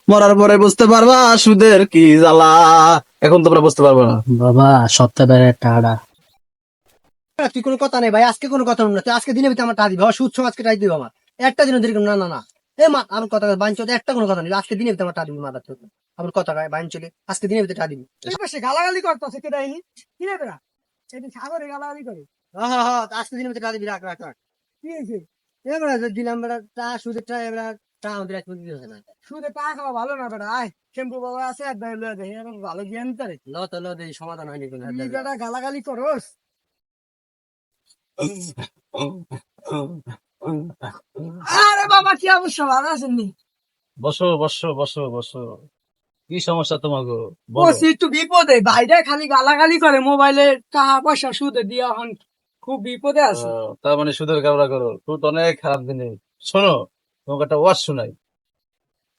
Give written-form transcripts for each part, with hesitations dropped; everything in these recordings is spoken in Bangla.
মরার পরে বুঝতে পারবা সুদের কি জ্বালা। এখন তোমরা বুঝতে পারবা না। বাবা সপ্তাহে টাকা তুই কোনো কথা নেই ভাই, আজকে কোনো কথা না, তুই আজকে দিনের ভিতরে আমার টাকা দিবি, আমার সুদ সহ আজকে টাকা দিবি আমার একটা দিনও দেরি করবি না। না না এ মা আমার কথা বাইন চলে একটা কোনো কথা নেই, আজকে দিনের ভিতরে আমার টাকা দিবি মাদার চোদ। আমার কথা কয় বাইন চলে আজকে দিনের ভিতরে টাকা দিবি। সে গালাগালি করতেছে কে দেয়নি কি রে বেড়া সেদিন সাগরে গালাগালি করে হ্যাঁ হ্যাঁ হ্যাঁ, আজকে দিনের ভিতরে টাকা দিবি, রাখ রাখ রাখ। কি হয়েছে এবার দিলাম বেড়া টা সুদের টা, এবার টা আমাদের আজকে দিতে হচ্ছে না। সুদে টাকা খাওয়া ভালো না বেড়া আয় শ্যাম্পু বাবা আছে এক ভাই লয়ে দেয় এরকম ভালো জ্ঞান তারে ল তো ল দেই, সমাধান হয়নি কোনো। তুই বেড়া গালাগালি করস আরে বাবা কি অবস্থা ভালো আছেন নি বসো বসো বসো বসো, কি সমস্যা তোমাকে ও একটু বিপদে বাইরে খালি গালাগালি করে মোবাইলে টাকা পয়সা সুদে দিয়া হন খুব বিপদে আছে তার মানে সুদের কারবার করো, সুদ অনেক খারাপ জিনিস। শোনো, তোমাকে একটা ওয়াজ শোনাই।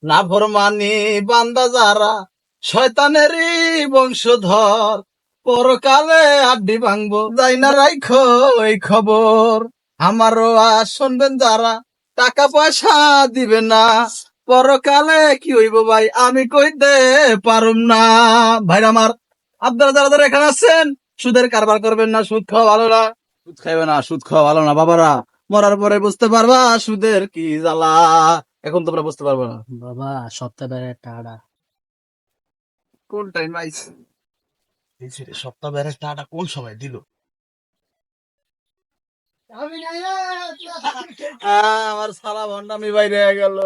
না ফরমানি বান্দা যারা শয়তানেরই বংশধর, পরকালে আড্ডি ভাঙবো যাই না রাইখো এই খবর। আমারও শুনবেন যারা টাকা পয়সা দিবে না, পরকালে কি হইব ভাই আমি কইতে পারুম না। ভাই আমার, আপনারা যারা যারা এখানে আছেন, সুদের কারবার করবেন না, সুদ খাওয়া ভালো না, সুদ খাইবে না, সুদ খাওয়া ভালো না বাবারা। মরার পরে বুঝতে পারবা সুদের কি জ্বালা। এখন তোমরা বুঝতে পারবে না। বাবা সপ্তাহে টাকা কোন টাইম আইছে সপ্তাহ বেড়ে টাকা কোন সময় দিল? আমি না আমার সালা ভন্ডামি বাইরে গেল।